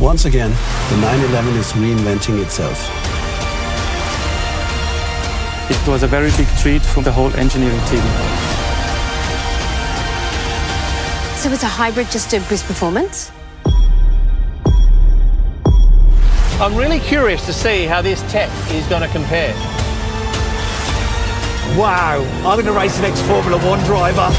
Once again, the 911 is reinventing itself. It was a very big treat for the whole engineering team. So it's a hybrid just to boost performance? I'm really curious to see how this tech is going to compare. Wow, I'm going to race the next Formula One driver.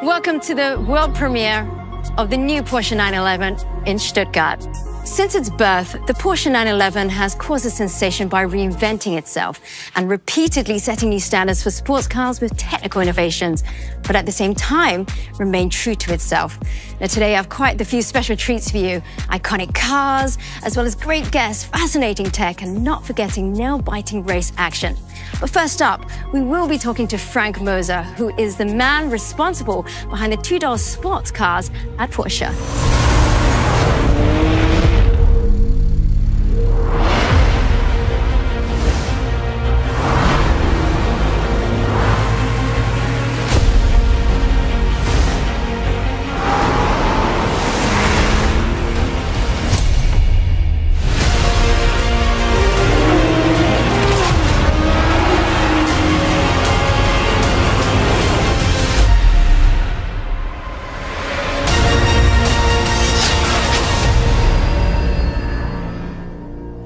Welcome to the world premiere of the new Porsche 911 in Stuttgart. Since its birth, the Porsche 911 has caused a sensation by reinventing itself and repeatedly setting new standards for sports cars with technical innovations, but at the same time, remain true to itself. Now today I have quite the few special treats for you. Iconic cars, as well as great guests, fascinating tech, and not forgetting nail-biting race action. But first up, we will be talking to Frank Moser, who is the man responsible behind the two-door sports cars at Porsche.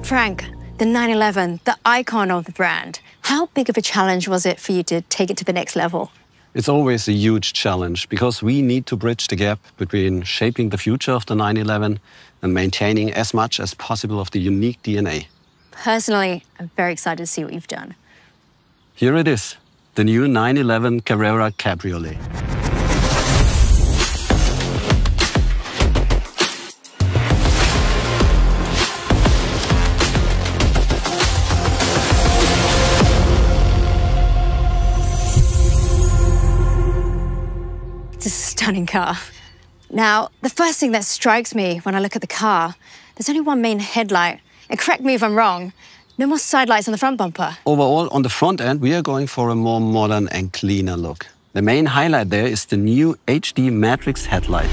Frank, the 911, the icon of the brand. How big of a challenge was it for you to take it to the next level? It's always a huge challenge because we need to bridge the gap between shaping the future of the 911 and maintaining as much as possible of the unique DNA. Personally, I'm very excited to see what you've done. Here it is, the new 911 Carrera Cabriolet. It's a stunning car. Now, the first thing that strikes me when I look at the car, there's only one main headlight. And correct me if I'm wrong, no more side lights on the front bumper. Overall, on the front end, we are going for a more modern and cleaner look. The main highlight there is the new HD Matrix headlight.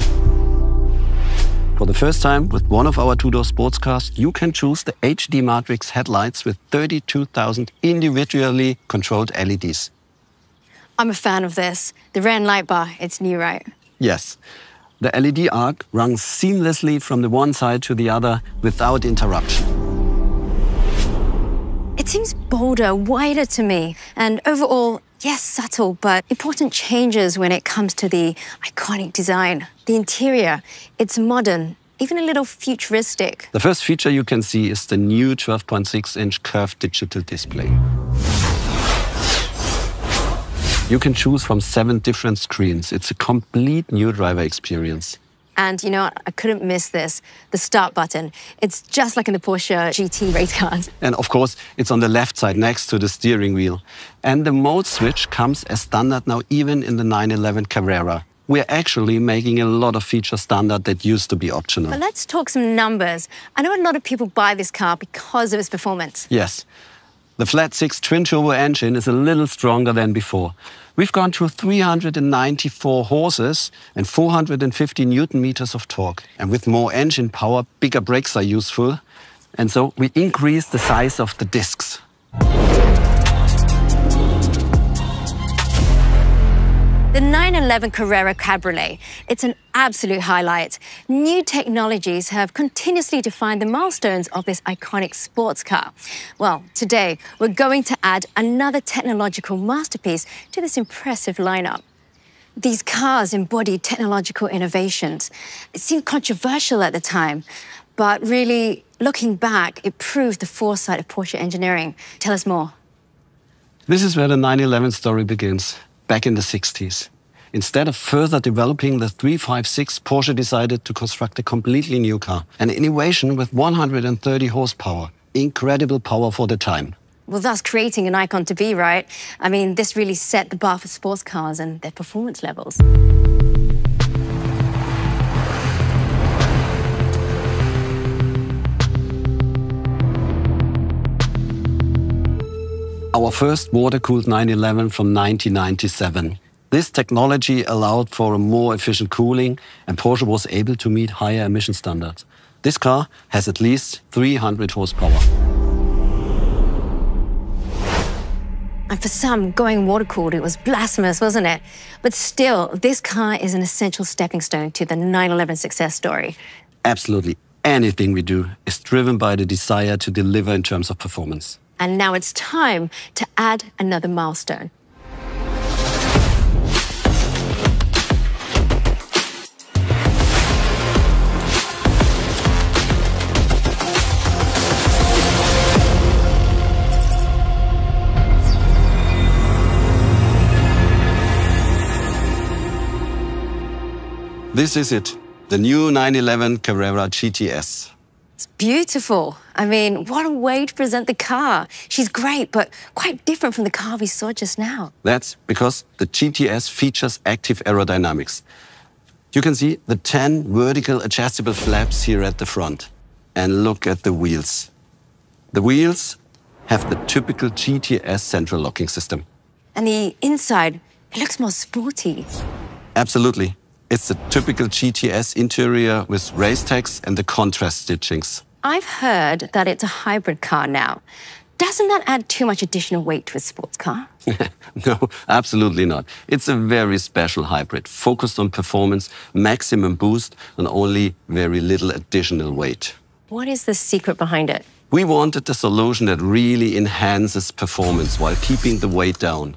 For the first time with one of our two-door sports cars, you can choose the HD Matrix headlights with 32,000 individually controlled LEDs. I'm a fan of this. The rear end light bar, it's new, right? Yes. The LED arc runs seamlessly from the one side to the other without interruption. It seems bolder, wider to me, and overall, yes, subtle, but important changes when it comes to the iconic design. The interior, it's modern, even a little futuristic. The first feature you can see is the new 12.6-inch curved digital display. You can choose from 7 different screens. It's a complete new driver experience. And you know what? I couldn't miss this, the start button. It's just like in the Porsche GT race cars. And of course, it's on the left side next to the steering wheel. And the mode switch comes as standard now even in the 911 Carrera. We're actually making a lot of features standard that used to be optional. But let's talk some numbers. I know a lot of people buy this car because of its performance. Yes. The flat-6 twin-turbo engine is a little stronger than before. We've gone to 394 horses and 450 Newton-meters of torque. And with more engine power, bigger brakes are useful. And so we increase the size of the discs. The 911 Carrera Cabriolet, it's an absolute highlight. New technologies have continuously defined the milestones of this iconic sports car. Well, today we're going to add another technological masterpiece to this impressive lineup. These cars embody technological innovations. It seemed controversial at the time, but really, looking back, it proved the foresight of Porsche engineering. Tell us more. This is where the 911 story begins. Back in the 60s. Instead of further developing the 356, Porsche decided to construct a completely new car. An innovation with 130 horsepower. Incredible power for the time. Well, that's creating an icon to be, right? I mean, this really set the bar for sports cars and their performance levels. our first water-cooled 911 from 1997. This technology allowed for a more efficient cooling, and Porsche was able to meet higher emission standards. This car has at least 300 horsepower. And for some, going water-cooled, it was blasphemous, wasn't it? But still, this car is an essential stepping stone to the 911 success story. Absolutely. Anything we do is driven by the desire to deliver in terms of performance. And now it's time to add another milestone. This is it, the new 911 Carrera GTS. It's beautiful. I mean, what a way to present the car. She's great, but quite different from the car we saw just now. That's because the GTS features active aerodynamics. You can see the 10 vertical adjustable flaps here at the front. And look at the wheels. The wheels have the typical GTS central locking system. And the inside, it looks more sporty. Absolutely. It's the typical GTS interior with race tags and the contrast stitchings. I've heard that it's a hybrid car now. Doesn't that add too much additional weight to a sports car? No, absolutely not. It's a very special hybrid, focused on performance, maximum boost, and only very little additional weight. What is the secret behind it? We wanted a solution that really enhances performance while keeping the weight down.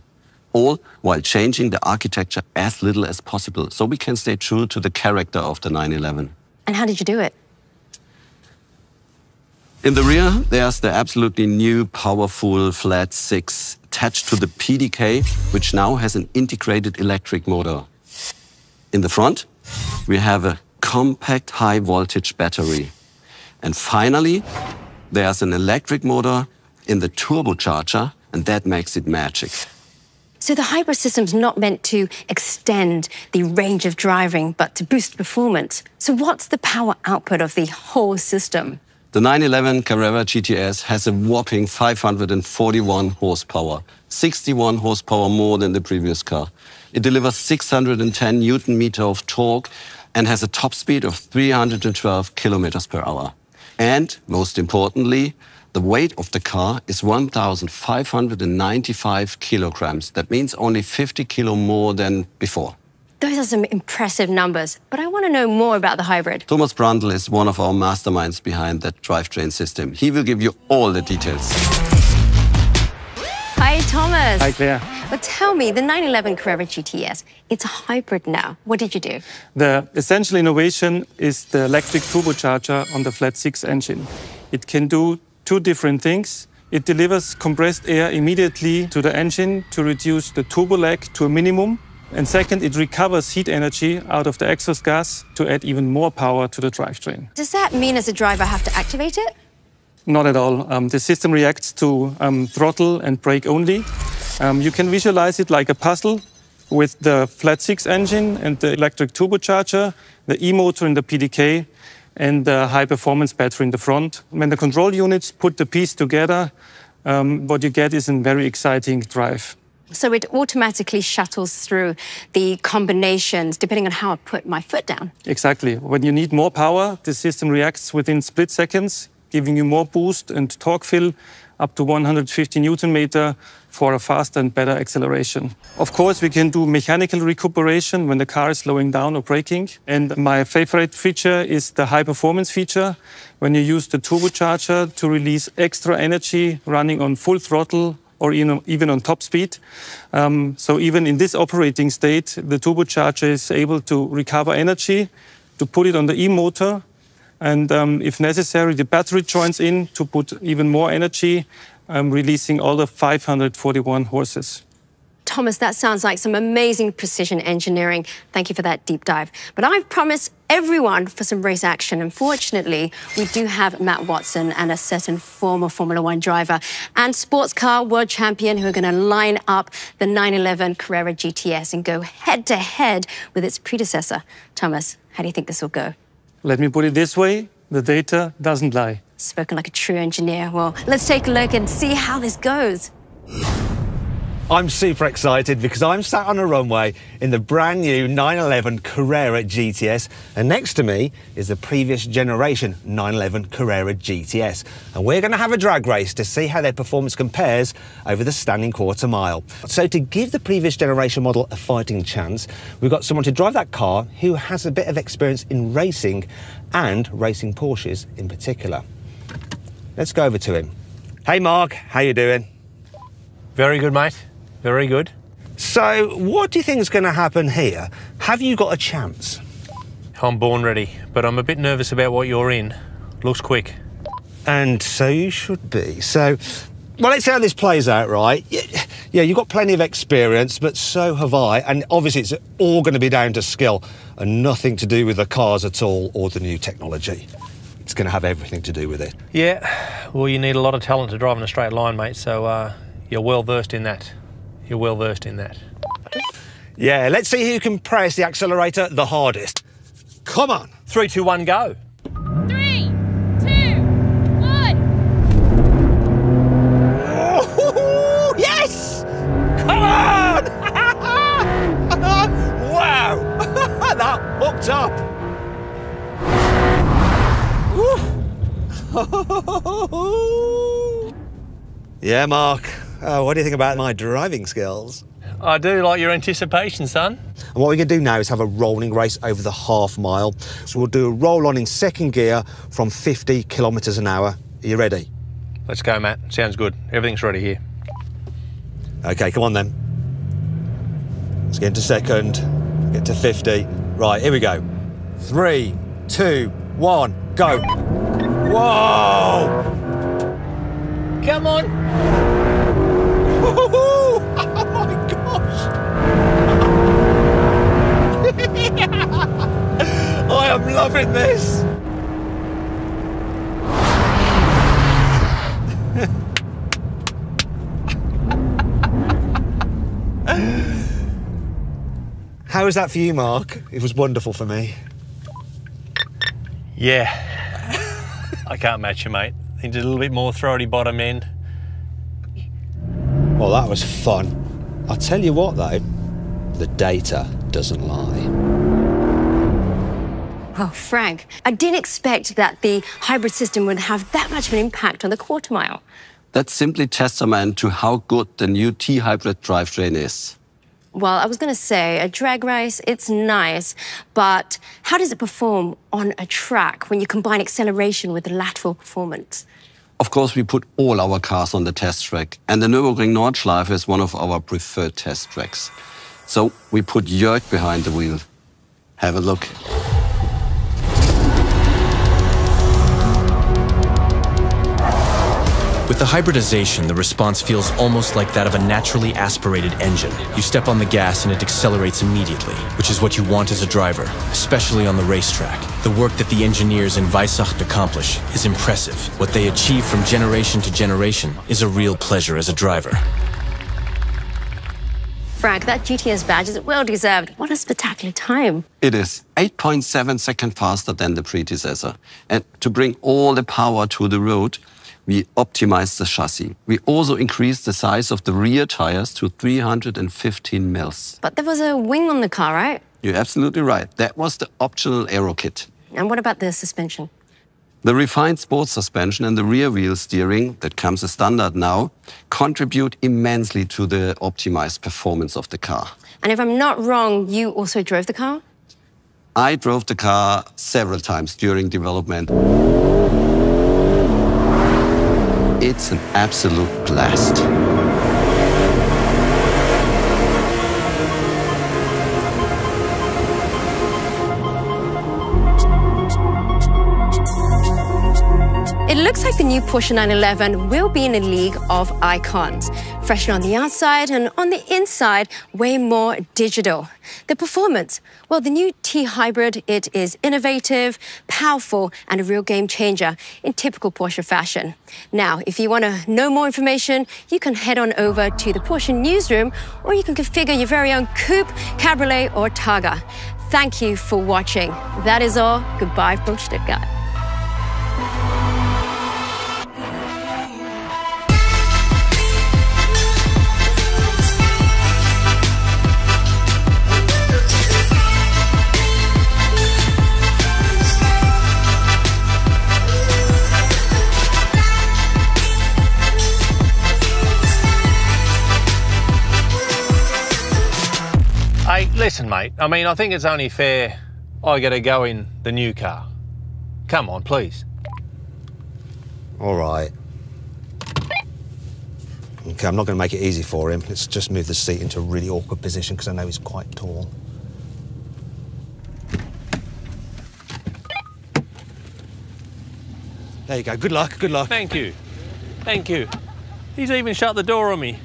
All while changing the architecture as little as possible, so we can stay true to the character of the 911. And how did you do it? In the rear, there's the absolutely new powerful flat 6 attached to the PDK, which now has an integrated electric motor. In the front, we have a compact high-voltage battery. And finally, there's an electric motor in the turbocharger, and that makes it magic. So the hybrid system's not meant to extend the range of driving, but to boost performance. So what's the power output of the whole system? The 911 Carrera GTS has a whopping 541 horsepower, 61 horsepower more than the previous car. It delivers 610 Newton-meter of torque and has a top speed of 312 kilometers per hour. And most importantly, the weight of the car is 1,595 kilograms. That means only 50 kilo more than before. Those are some impressive numbers, but I want to know more about the hybrid. Thomas Brandl is one of our masterminds behind that drivetrain system. He will give you all the details. Hi, Thomas. Hi, Claire. But tell me, the 911 Carrera GTS, it's a hybrid now. What did you do? The essential innovation is the electric turbocharger on the flat 6 engine. It can do two different things. It delivers compressed air immediately to the engine to reduce the turbo lag to a minimum. And second, it recovers heat energy out of the exhaust gas to add even more power to the drivetrain. Does that mean as a driver I have to activate it? Not at all. The system reacts to throttle and brake only. You can visualize it like a puzzle with the flat 6 engine and the electric turbocharger, the e-motor in the PDK, and the high-performance battery in the front. When the control units put the piece together, what you get is a very exciting drive. So it automatically shuttles through the combinations depending on how I put my foot down? Exactly. When you need more power, the system reacts within split seconds, giving you more boost and torque fill up to 150 Newton-meter for a faster and better acceleration. Of course, we can do mechanical recuperation when the car is slowing down or braking. And my favorite feature is the high-performance feature, when you use the turbocharger to release extra energy running on full throttle or even on top speed. So even in this operating state, the turbocharger is able to recover energy, to put it on the e-motor, and if necessary, the battery joins in to put even more energy, releasing all the 541 horses. Thomas, that sounds like some amazing precision engineering. Thank you for that deep dive. But I've promised everyone for some race action. Unfortunately, we do have Matt Watson and a certain former Formula One driver and sports car world champion who are going to line up the 911 Carrera GTS and go head-to-head with its predecessor. Thomas, how do you think this will go? Let me put it this way, the data doesn't lie. Spoken like a true engineer. Well, let's take a look and see how this goes. I'm super excited because I'm sat on a runway in the brand new 911 Carrera GTS, and next to me is the previous generation 911 Carrera GTS, and we're going to have a drag race to see how their performance compares over the standing quarter mile. So to give the previous generation model a fighting chance, we've got someone to drive that car who has a bit of experience in racing and racing Porsches in particular. Let's go over to him. Hey Mark, how you doing? Very good, mate. Very good. So, what do you think is going to happen here? Have you got a chance? I'm born ready, but I'm a bit nervous about what you're in. Looks quick. And so you should be. So, well, let's see how this plays out, right? Yeah, you've got plenty of experience, but so have I. And obviously, it's all going to be down to skill and nothing to do with the cars at all or the new technology. It's going to have everything to do with it. Yeah, well, you need a lot of talent to drive in a straight line, mate, so you're well versed in that. You're well versed in that. Yeah, let's see who can press the accelerator the hardest. Come on. 3, 2, 1, go. 3, 2, 1. Oh, yes! Come on! Wow! That hooked up. Yeah, Mark. What do you think about my driving skills? I do like your anticipation, son. And what we're going to do now is have a rolling race over the half mile. So we'll do a roll on in second gear from 50 kilometres an hour. Are you ready? Let's go, Matt. Sounds good. Everything's ready here. OK, come on then. Let's get into second, get to 50. Right, here we go. 3, 2, 1, go. Whoa! Come on. Oh my gosh! I am loving this! How was that for you, Mark? It was wonderful for me. Yeah. I can't match you, mate. Need a little bit more throaty bottom end. Well, that was fun. I'll tell you what, though, the data doesn't lie. Oh, Frank, I didn't expect that the hybrid system would have that much of an impact on the quarter mile. That's simply testament to how good the new T-hybrid drivetrain is. Well, I was going to say, a drag race, it's nice, but how does it perform on a track when you combine acceleration with lateral performance? Of course, we put all our cars on the test track, and the Nürburgring Nordschleife is one of our preferred test tracks. So we put Jörg behind the wheel. Have a look. With the hybridization, the response feels almost like that of a naturally aspirated engine. You step on the gas and it accelerates immediately, which is what you want as a driver, especially on the racetrack. The work that the engineers in Weissach accomplish is impressive. What they achieve from generation to generation is a real pleasure as a driver. Frank, that GTS badge is well deserved. What a spectacular time. It is 8.7 seconds faster than the predecessor. And to bring all the power to the road, we optimized the chassis. We also increased the size of the rear tires to 315 mils. But there was a wing on the car, right? You're absolutely right. That was the optional aero kit. And what about the suspension? The refined sports suspension and the rear wheel steering that comes as standard now contribute immensely to the optimized performance of the car. And if I'm not wrong, you also drove the car? I drove the car several times during development. It's an absolute blast. It looks like the new Porsche 911 will be in a league of icons. Fresher on the outside and on the inside, way more digital. The performance, well, the new T-Hybrid, it is innovative, powerful, and a real game changer in typical Porsche fashion. Now, if you want to know more information, you can head on over to the Porsche newsroom, or you can configure your very own coupe, cabriolet, or Targa. Thank you for watching. That is all. Goodbye from Stuttgart. Listen, mate, I mean, I think it's only fair I get a go in the new car. Come on, please. All right. Okay, I'm not going to make it easy for him. Let's just move the seat into a really awkward position because I know he's quite tall. There you go. Good luck, good luck. Thank you. Thank you. He's even shut the door on me.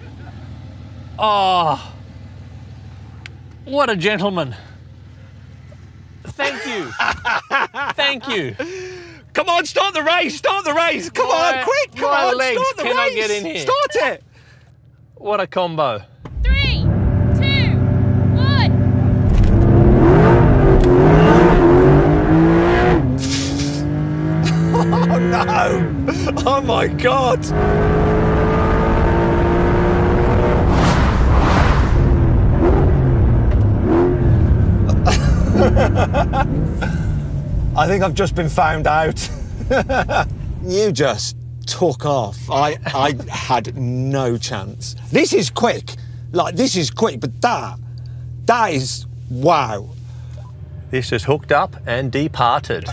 Oh, what a gentleman. Thank you. Thank you. Come on, start the race, start the race. Come on, quick, come my on, legs start the cannot race. get in here. Start it. What a combo. 3, 2, 1. Oh no! Oh my God! I think I've just been found out. You just took off. I had no chance. This is quick. Like, this is quick, but that is, wow. This is hooked up and departed.